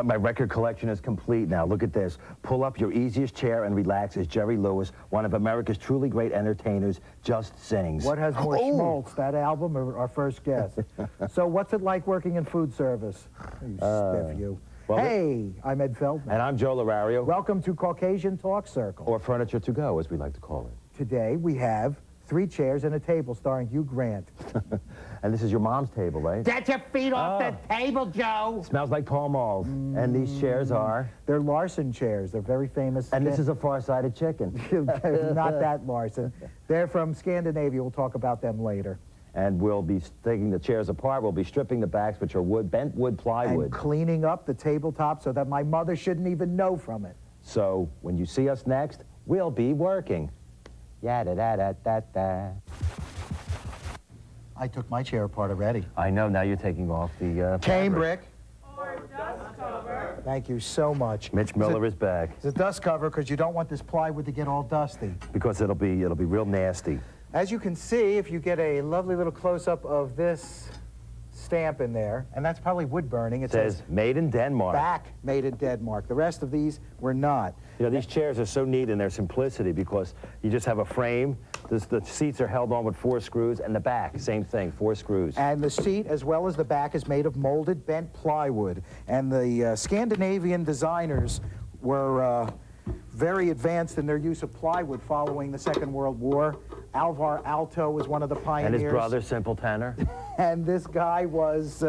But my record collection is complete now. Look at this. Pull up your easiest chair and relax as Jerry Lewis, one of America's truly great entertainers, just sings. What has more schmaltz, that album or our first guest? So what's it like working in food service? You stiff you. Well, hey, I'm Ed Feldman. And I'm Joe Lorario. Welcome to Caucasian Talk Circle. Or Furniture to Go, as we like to call it. Today we have 3 chairs and a table starring Hugh Grant. And this is your mom's table, right? Get your feet off the table, Joe. Smells like Pall Malls. And these chairs are? They're Larson chairs. They're very famous. And this is a far-sided chicken. Not that Larson. They're from Scandinavia. We'll talk about them later. And we'll be taking the chairs apart. We'll be stripping the backs, which are bent wood plywood. And cleaning up the tabletop so that my mother shouldn't even know from it. So when you see us next, we'll be working. Ya-da-da-da-da-da. I took my chair apart already. I know, now you're taking off the Cambric. Thank you so much. Mitch Miller is back. It's a dust cover because you don't want this plywood to get all dusty. Because it'll be real nasty. As you can see, if you get a lovely little close-up of this stamp in there, and that's probably wood burning. It says made in Denmark. Back made in Denmark. The rest of these were not. You know, these chairs are so neat in their simplicity because you just have a frame. The seats are held on with 4 screws, and the back, same thing, 4 screws. And the seat, as well as the back, is made of molded bent plywood. And the Scandinavian designers were very advanced in their use of plywood following the Second World War. Alvar Aalto was one of the pioneers. And his brother, Simple Tanner. And this guy was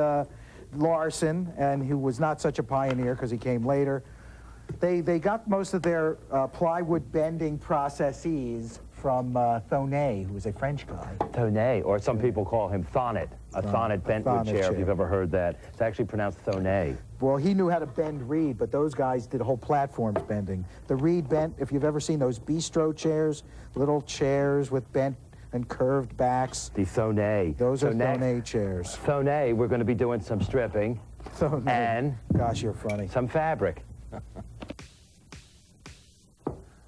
Larson, and he was not such a pioneer because he came later. They got most of their plywood bending processes from Thonet, who was a French guy. Thonet, or some people call him Thonet. A Thonet bentwood chair, if you've ever heard that. It's actually pronounced Thonet. Well, he knew how to bend reed, but those guys did whole platforms bending. The reed bent, if you've ever seen those bistro chairs, little chairs with bent and curved backs. The Thonet. Those are Thonet chairs. Thonet, we're going to be doing some stripping. Thonet. And gosh, you're funny. Some fabric.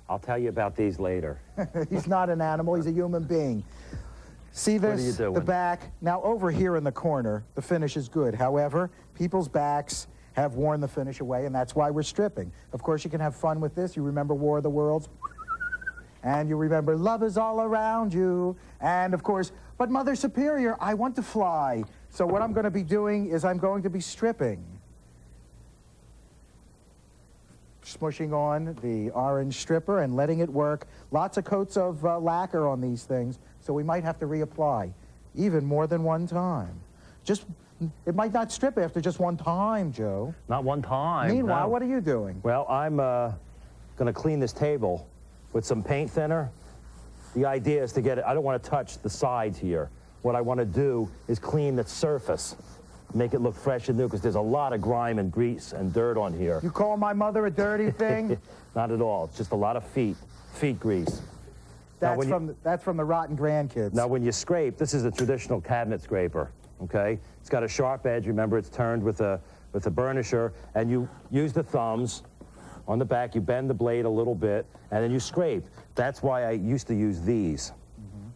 I'll tell you about these later. He's not an animal, he's a human being. See this? What are you doing? The back. Now over here in the corner, the finish is good. However, people's backs have worn the finish away, and that's why we're stripping. Of course, you can have fun with this. You remember War of the Worlds? And you remember love is all around you. And of course, but Mother Superior, I want to fly. So what I'm going to be doing is I'm going to be stripping. Smushing on the orange stripper and letting it work. Lots of coats of lacquer on these things, so we might have to reapply, even more than one time. It might not strip after just one time, Joe. Not one time. Meanwhile, no. what are you doing? Well, I'm going to clean this table with some paint thinner. The idea is to get it, I don't want to touch the sides here. What I want to do is clean the surface, make it look fresh and new, because there's a lot of grime and grease and dirt on here. You call my mother a dirty thing? Not at all. It's just a lot of feet grease. That's from the rotten grandkids. Now, when you scrape, this is a traditional cabinet scraper, okay? It's got a sharp edge. Remember, it's turned with a burnisher, and you use the thumbs on the back. You bend the blade a little bit, and then you scrape. That's why I used to use these.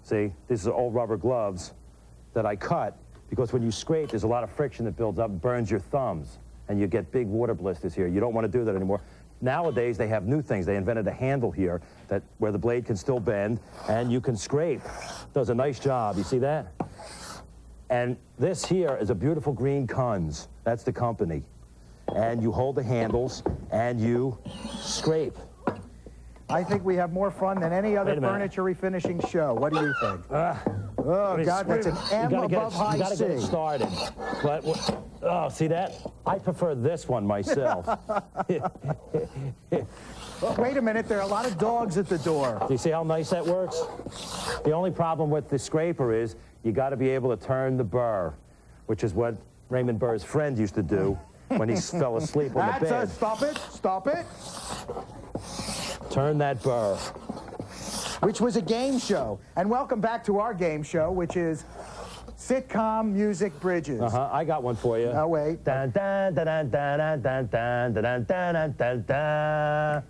See, these are old rubber gloves that I cut, because when you scrape, there's a lot of friction that builds up and burns your thumbs, and you get big water blisters here. You don't want to do that anymore. Nowadays, they have new things. They invented a handle here where the blade can still bend, and you can scrape. Does a nice job. You see that? And this here is a beautiful green Kunz. That's the company. And you hold the handles, and you scrape. I think we have more fun than any other furniture refinishing show. What do you think? Oh, God, that's an M above high C. You got to get it started. But, oh, see that? I prefer this one myself. Wait a minute, there are a lot of dogs at the door. Do you see how nice that works? The only problem with the scraper is you got to be able to turn the burr, which is what Raymond Burr's friend used to do when he fell asleep on the bed. Stop it, stop it. Turn that burr. Which was a game show. And welcome back to our game show, which is Sitcom Music Bridges. I got one for you. Oh, wait. Dun, dun, dun, dun, dun, dun, dun, dun, dun, dun, dun, dun.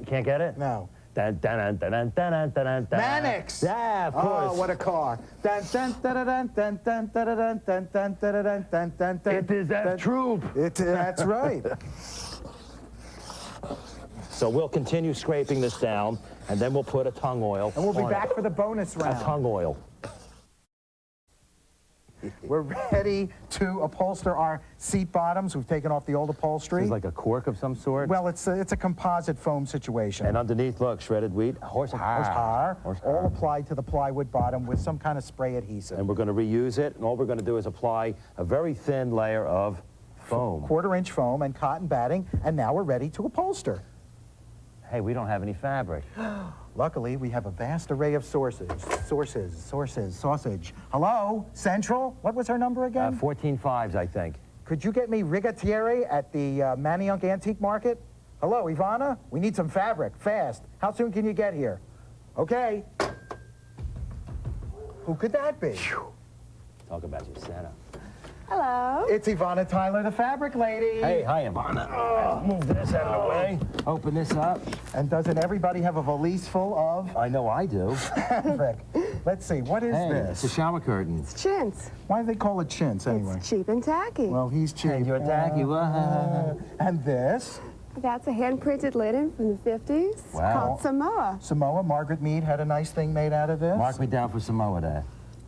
Can't get it? No. Dun, dun, dun, dun, dun, dun, dun, dun. Mannix. Yeah, of course. Oh, what a car. Dun, dun, dun, dun, dun, dun, dun, dun, dun, dun, dun, dun, dun, dun, dun. It is that troop. That's right. So we'll continue scraping this down, and then we'll put a tongue oil. And we'll be on back it. for the bonus A round. tongue oil. We're ready to upholster our seat bottoms. We've taken off the old upholstery. It's like a cork of some sort. Well, it's a composite foam situation. And underneath, look, shredded wheat, horsepower. All applied to the plywood bottom with some kind of spray adhesive. And we're going to reuse it, and all we're going to do is apply a very thin layer of foam. 1/4-inch foam and cotton batting, and now we're ready to upholster. Hey, we don't have any fabric. Luckily, we have a vast array of sources. Sausage. Hello, Central? What was her number again? 14.5s, I think. Could you get me rigatiere at the Manayunk Antique Market? Hello, Ivana? We need some fabric, fast. How soon can you get here? Okay. Who could that be? Talk about your setup. Hello. It's Ivana Tyler, the fabric lady. Hey, hi, Ivana. Move this out of the way. Open this up. And doesn't everybody have a valise full of I know I do. fabric? Let's see, what is Hey, this? it's a shower curtain. Chintz. Why do they call it chintz anyway? It's cheap and tacky. Well, he's cheap. And you're tacky. And this? That's a hand-printed linen from the 50s. It's Wow. called Samoa. Samoa, Margaret Mead had a nice thing made out of this. Mark me down for Samoa Day.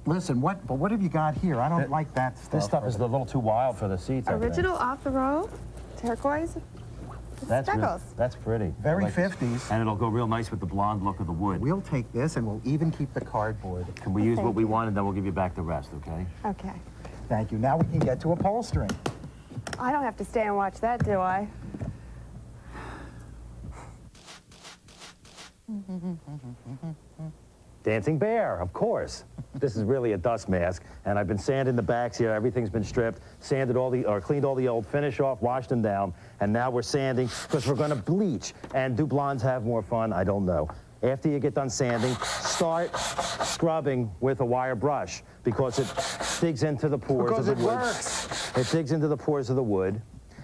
Listen, what have you got here? I don't like that stuff. This stuff is a little too wild for the seats, I think. Original off the roll, turquoise. That's speckles. that's pretty. Very I like this. 50s. And it'll go real nice with the blonde look of the wood. We'll take this and we'll even keep the cardboard. Can we use Thank what we you. want, and then we'll give you back the rest, okay? Okay. Thank you. Now we can get to upholstering. I don't have to stay and watch that, do I? Dancing bear, of course. This is really a dust mask, and I've been sanding the backs here. Everything's been stripped, sanded cleaned all the old finish off, washed them down, and now we're sanding because we're going to bleach. And do blondes have more fun? I don't know. After you get done sanding, start scrubbing with a wire brush because it digs into the pores Because of the it wood. works. It digs into the pores of the wood,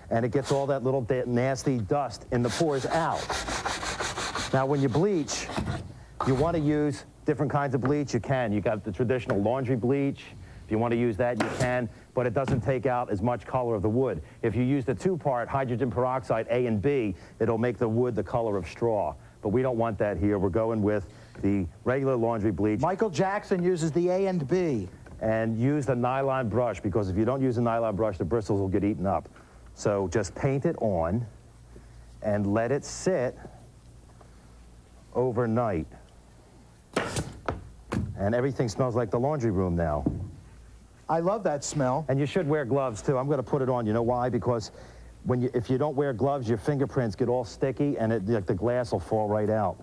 and it gets all that little nasty dust in the pores out. Now, when you bleach, you want to use different kinds of bleach. You can. You got the traditional laundry bleach. If you want to use that, you can, but it doesn't take out as much color of the wood. If you use the 2-part hydrogen peroxide, A and B, it'll make the wood the color of straw. But we don't want that here. We're going with the regular laundry bleach. Michael Jackson uses the A and B. And use the nylon brush, because if you don't use a nylon brush, the bristles will get eaten up. So just paint it on and let it sit overnight. And everything smells like the laundry room now. I love that smell. And you should wear gloves too. I'm going to put it on. You know why? Because if you don't wear gloves, your fingerprints get all sticky, and the glass will fall right out.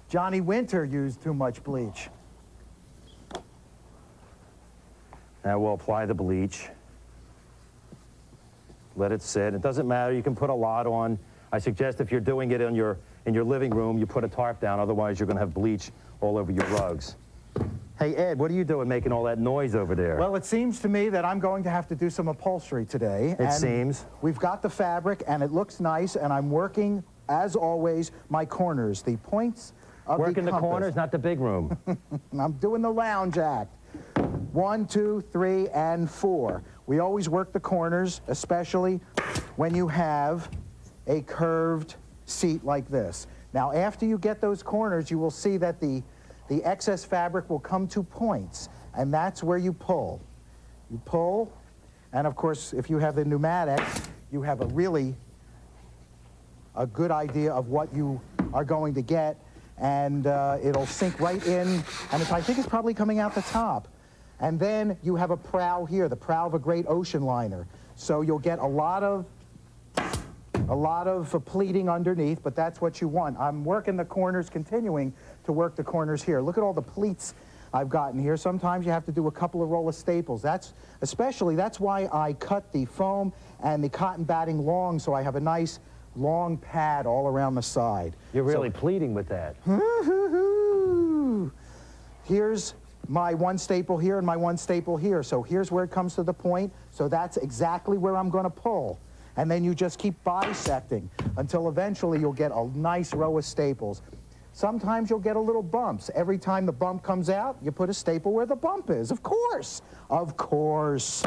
Johnny Winter used too much bleach. Now we'll apply the bleach. Let it sit. It doesn't matter. You can put a lot on. I suggest if you're doing it in your living room, you put a tarp down. Otherwise, you're going to have bleach all over your rugs. Hey, Ed, what are you doing making all that noise over there? Well, it seems to me that I'm going to have to do some upholstery today. It seems. We've got the fabric, and it looks nice, and I'm working, as always, my corners, the points of Working the compass. corners, not the big room. I'm doing the lounge act. 1, 2, 3, and 4. We always work the corners, especially when you have a curved seat like this. Now, after you get those corners, you will see that the excess fabric will come to points, and that's where you pull. You pull, and of course, if you have the pneumatic, you have a good idea of what you are going to get, and it'll sink right in, and I think it's probably coming out the top. And then you have a prow here, the prow of a great ocean liner. So you'll get a lot of pleating underneath, but that's what you want. I'm working the corners, continuing to work the corners here. Look at all the pleats I've gotten here. Sometimes you have to do a couple of roll of staples. That's why I cut the foam and the cotton batting long, so I have a nice long pad all around the side. You're really pleading with that. Here's my one staple here and my one staple here. So here's where it comes to the point. So that's exactly where I'm going to pull. And then you just keep bisecting until eventually you'll get a nice row of staples. Sometimes you'll get a little bumps. Every time the bump comes out, you put a staple where the bump is. Of course. Of course.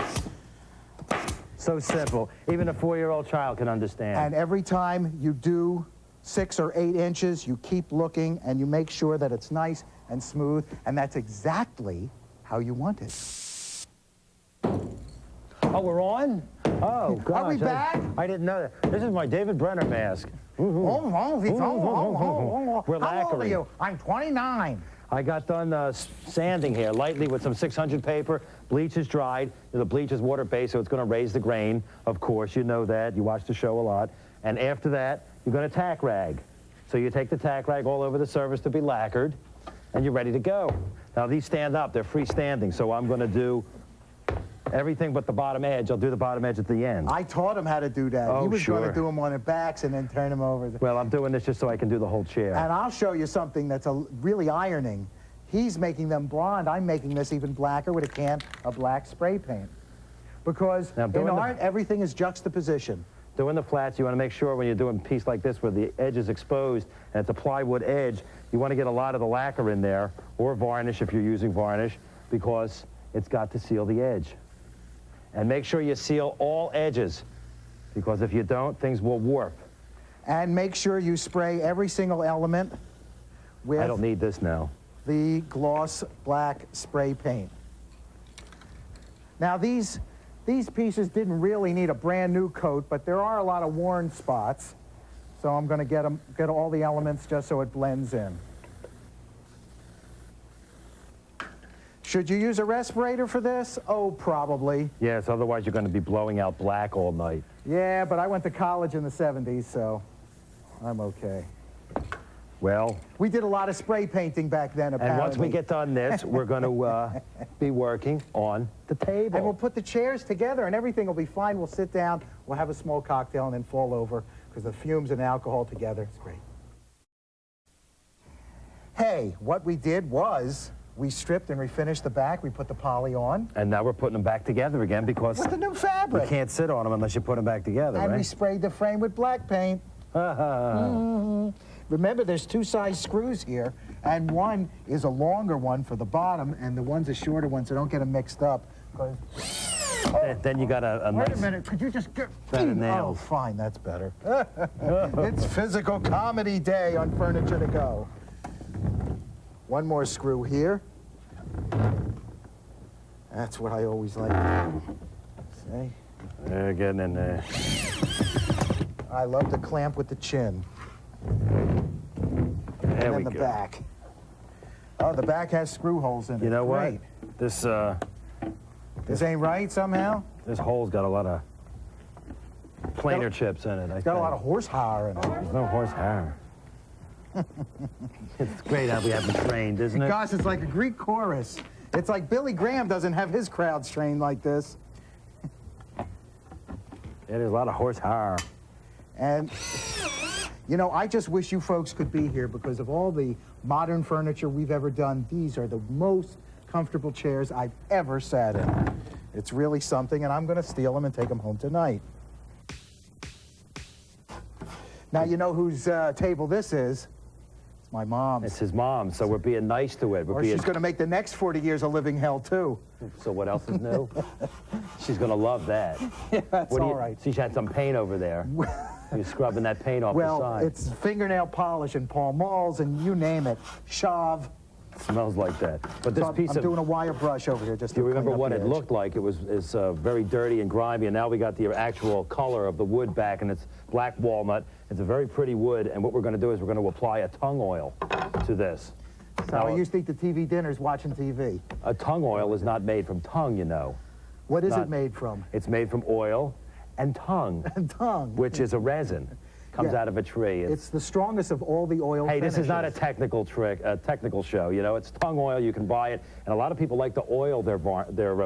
So simple. Even a 4-year-old child can understand. And every time you do 6 or 8 inches, you keep looking and you make sure that it's nice and smooth, and that's exactly how you want it. Oh, we're on? Oh, gosh. Are we back? I didn't know that. This is my David Brenner mask. We're How old are lacquering. you? I'm 29. I got done sanding here lightly with some 600 paper. Bleach is dried. The bleach is water-based, so it's going to raise the grain. Of course, you know that. You watch the show a lot. And after that, you're going to tack rag. So you take the tack rag all over the surface to be lacquered, and you're ready to go. Now, these stand up. They're freestanding, so I'm going to do everything but the bottom edge. I'll do the bottom edge at the end. I taught him how to do that. Oh, he was going sure. to do them on their backs and then turn them over. Well, I'm doing this just so I can do the whole chair. And I'll show you something that's really ironing. He's making them blonde. I'm making this even blacker with a can of black spray paint. Because Now, in art, everything is juxtaposition. Doing the flats, you want to make sure when you're doing a piece like this where the edge is exposed and it's a plywood edge, you want to get a lot of the lacquer in there, or varnish if you're using varnish, because it's got to seal the edge. And make sure you seal all edges, because if you don't, things will warp. And make sure you spray every single element with I don't need this now. the gloss black spray paint. Now these pieces didn't really need a brand new coat, but there are a lot of worn spots. So I'm going to get all the elements just so it blends in. Should you use a respirator for this? Oh, probably. Yes, otherwise you're going to be blowing out black all night. Yeah, but I went to college in the 70s, so I'm okay. Well, We did a lot of spray painting back then, apparently. and once we get done this, we're going to be working on the table. And we'll put the chairs together and everything will be fine. We'll sit down, we'll have a small cocktail and then fall over because the fumes and alcohol together, it's great. Hey, what we did was we stripped and refinished the back. We put the poly on. And now we're putting them back together again because With the new you fabric. can't sit on them unless you put them back together, And we right? sprayed the frame with black paint. Remember, there's 2 size screws here, and one is a longer one for the bottom, and the one's a shorter one, so don't get them mixed up. 'Cause Then you got a wait a nice minute, could you just get... set of Oh, nails. fine, that's better. It's physical comedy day on Furniture to Go. One more screw here. That's what I always like to do. See? They're getting in there. I love to clamp with the chin. There And we then the go. back. Oh, the back has screw holes in it. You know Great. what? This This ain't right somehow? this hole's got a lot of planer chips in it. It's got a lot of horsepower in it. There's no horsepower. It's great how we have them trained, isn't it? Gosh, it's like a Greek chorus. It's like Billy Graham doesn't have his crowds trained like this. Yeah, there's a lot of horsepower. And, you know, I just wish you folks could be here because of all the modern furniture we've ever done. These are the most comfortable chairs I've ever sat in. It's really something, and I'm going to steal them and take them home tonight. Now, you know whose table this is? It's my mom's. It's his mom, so we're being nice to it. We're Or being, she's going to make the next 40 years a living hell, too. So what else is new? She's going to love that. That's What do all you- right. She had some paint over there. You're scrubbing that paint off the Well, side. it's fingernail polish and Paul Malls and you name it. Shove. Smells like that. But this So piece I'm of... doing a wire brush over here just Do to you clean remember up what the it edge. looked like? It's very dirty and grimy, and now we got the actual color of the wood back, and it's black walnut. It's a very pretty wood, and what we're going to do is we're going to apply a tongue oil to this. So Now, I used to eat the TV dinners watching TV. a tongue oil is not made from tongue, you know. What is Not- it made from? It's made from oil and tongue, Tongue. which is a resin. Comes Yeah. out of a tree. It's the strongest of all the oil Hey, this is not a finishes. technical show. You know, it's tongue oil. You can buy it, and a lot of people like to oil their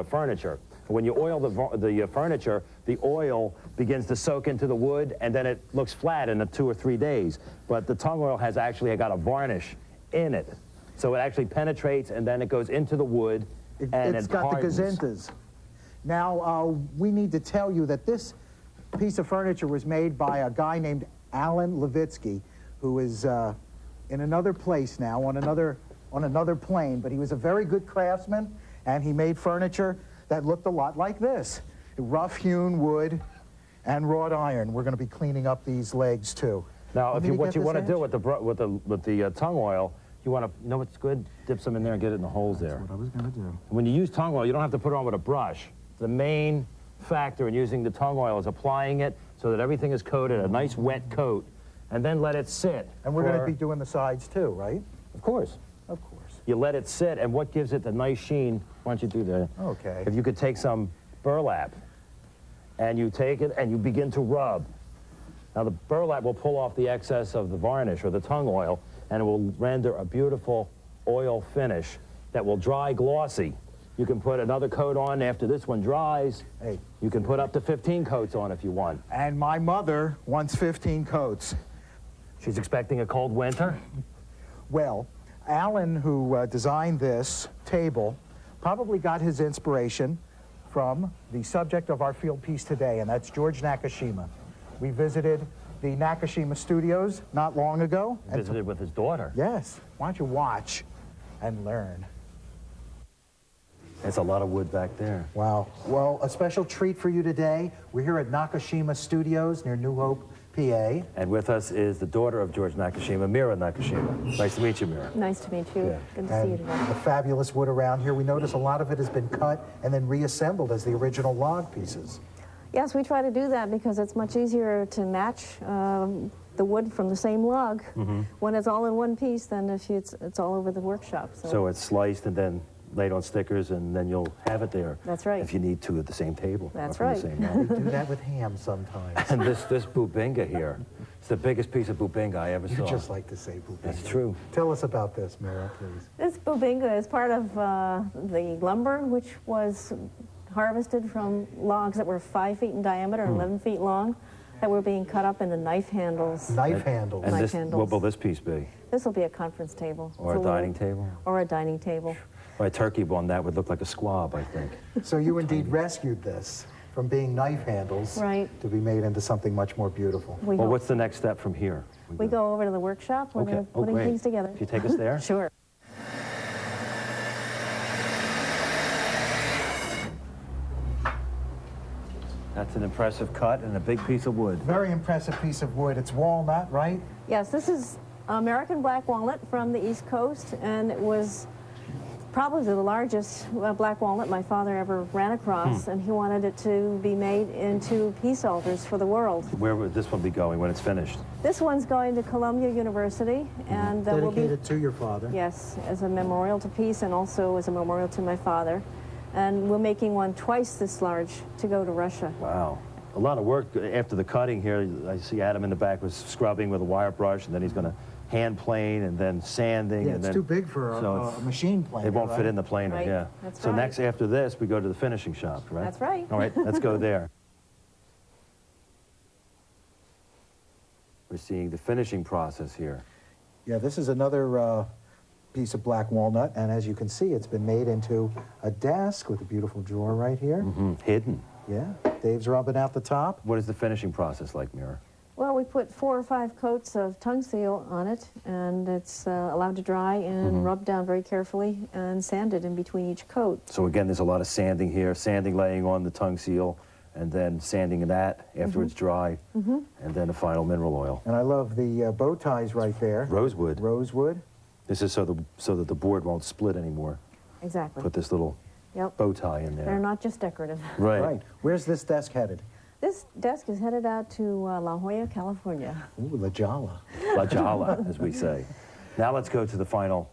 furniture. When you oil the furniture, the oil begins to soak into the wood, and then it looks flat in 2 or 3 days. But the tongue oil has actually got a varnish in it, so it actually penetrates, and then it goes into the wood, and It's it got hardens. the gazintas. Now, we need to tell you that this piece of furniture was made by a guy named Alan Levitsky, who is in another place now, on another plane, but he was a very good craftsman, and he made furniture that looked a lot like this. Rough-hewn wood and wrought iron. We're going to be cleaning up these legs, too. Now, Want if me you, to what get you this want to edge? do with the tongue oil, you want to, you know what's good? Dip some in there and get it in the holes there. That's what I was going to do. When you use tongue oil, you don't have to put it on with a brush. The main factor in using the tongue oil is applying it so that everything is coated, a nice wet coat, and then let it sit. And we're going to be doing the sides, too, right? Of course. Of course. You let it sit, and what gives it the nice sheen, why don't you do that? Okay. If you could take some burlap, and you take it and you begin to rub. Now the burlap will pull off the excess of the varnish or the tongue oil, and it will render a beautiful oil finish that will dry glossy. You can put another coat on after this one dries. Hey. You can put up to 15 coats on if you want. And my mother wants 15 coats. She's expecting a cold winter. Well, Alan, who designed this table, probably got his inspiration from the subject of our field piece today, and that's George Nakashima. We visited the Nakashima studios not long ago. and Visited with his daughter. Yes. Why don't you watch and learn? It's a lot of wood back there. Wow. Well, a special treat for you today. We're here at Nakashima Studios near New Hope, PA. And with us is the daughter of George Nakashima, Mira Nakashima. Nice to meet you, Mira. Nice to meet you. Yeah. Good to see you And today. the fabulous wood around here. We notice a lot of it has been cut and then reassembled as the original log pieces. Yes, we try to do that because it's much easier to match the wood from the same log when it's all in one piece than if it's all over the workshop. So it's sliced and then laid on stickers, and then you'll have it there. That's right. If you need two at the same table. That's or from the right. same log. We do that with ham sometimes. And this Bubinga here, it's the biggest piece of Bubinga I ever You saw. just like to say Bubinga. That's true. Tell us about this, Mira, please. this bubinga is part of the lumber, which was harvested from logs that were 5 feet in diameter and 11 feet long, that were being cut up into knife handles. Knife handles. And Knife this, handles. what will this piece be? This will be a conference table. Or It's a dining little- table? Or a dining table. Or a turkey on that would look like a squab, I think. So you indeed rescued this from being knife handles Right. to be made into something much more beautiful. We, Well, hope- what's the next step from here? we go over to the workshop where Okay. they're Oh, putting great. things together. Can you take us there? Sure. That's an impressive cut and a big piece of wood. Very impressive piece of wood. It's walnut, right? Yes, this is American black walnut from the East Coast, and it was probably the largest black walnut my father ever ran across, and he wanted it to be made into peace altars for the world. Where would this one be going when it's finished? This one's going to Columbia University, and will be, Dedicated to your father. yes, as a memorial to peace and also as a memorial to my father. And we're making one twice this large to go to Russia. Wow. A lot of work after the cutting here. I see Adam in the back was scrubbing with a wire brush, and then he's going to hand plane and then sanding. Yeah, and it's then, too big for so a it's- machine planer. It won't fit right? in the planer, Right. yeah. That's so right. next, after this, we go to the finishing shop, right? That's right. All right, let's go there. We're seeing the finishing process here. Yeah, this is another piece of black walnut, and as you can see, it's been made into a desk with a beautiful drawer right here. Hidden. Yeah, Dave's rubbing out the top. What is the finishing process like, Mira? Well, we put 4 or 5 coats of tung seal on it, and it's allowed to dry and rubbed down very carefully and sanded in between each coat. So again, there's a lot of sanding here, sanding laying on the tongue seal, and then sanding that after it's dry, and then the final mineral oil. And I love the bow ties right there. Rosewood. Rosewood. This is so that the board won't split anymore. Exactly. Put this little Yep. bow tie in They're there. not just decorative. Right. Where's this desk headed? This desk is headed out to La Jolla, California. Ooh, La Jolla. La Jala, as we say. Now let's go to the final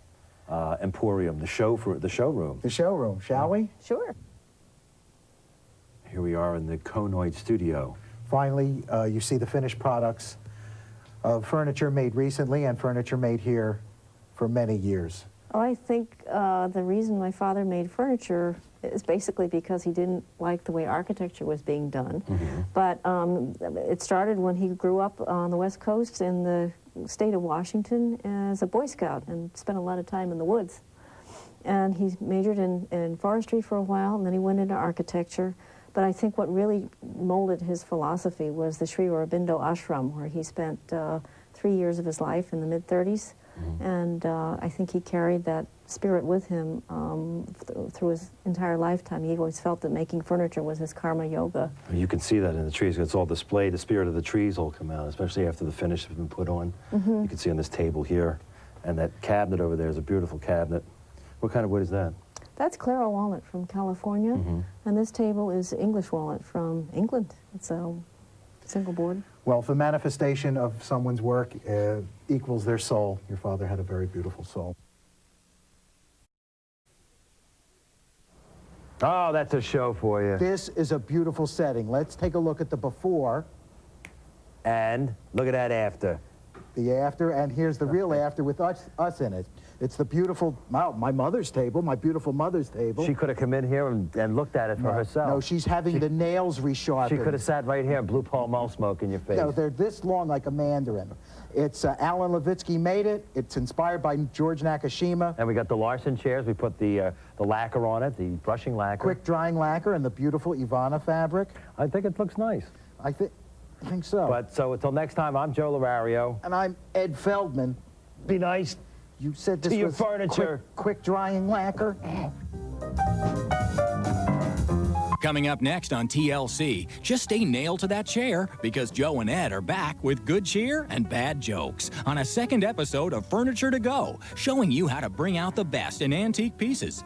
emporium, the showroom. The showroom, shall we? Sure. Here we are in the Conoid studio. Finally, you see the finished products of furniture made recently and furniture made here for many years. Well, I think the reason my father made furniture is basically because he didn't like the way architecture was being done. But it started when he grew up on the West Coast in the state of Washington as a Boy Scout and spent a lot of time in the woods. And he majored in forestry for a while, and then he went into architecture. But I think what really molded his philosophy was the Sri Aurobindo Ashram, where he spent 3 years of his life in the mid-30s. And I think he carried that spirit with him through his entire lifetime. He always felt that making furniture was his karma yoga. You can see that in the trees. It's all displayed. The spirit of the trees will come out, especially after the finish has been put on. You can see on this table here. And that cabinet over there is a beautiful cabinet. What kind of wood is that? That's Claro walnut from California, and this table is English walnut from England. It's a single board. Well, if a manifestation of someone's work equals their soul, your father had a very beautiful soul. Oh, that's a show for you. This is a beautiful setting. Let's take a look at the before. And look at that after. The after, and here's the real after with us in it. It's the beautiful, wow, my mother's table, my beautiful mother's table. She could have come in here and looked at it for herself. No, she's having the nails resharpened. She could have sat right here and blew Pall Mall smoke in your face. No, they're this long like a mandarin. It's Alan Levitsky made it. It's inspired by George Nakashima. And we got the Larson chairs. We put the lacquer on it, the brushing lacquer. Quick drying lacquer and the beautiful Ivana fabric. I think it looks nice. I think so. But so until next time, I'm Joe Lorario. And I'm Ed Feldman. Be nice. You said this To your was furniture. Quick drying lacquer. Coming up next on TLC, just stay nailed to that chair because Joe and Ed are back with good cheer and bad jokes on a second episode of Furniture to Go, showing you how to bring out the best in antique pieces.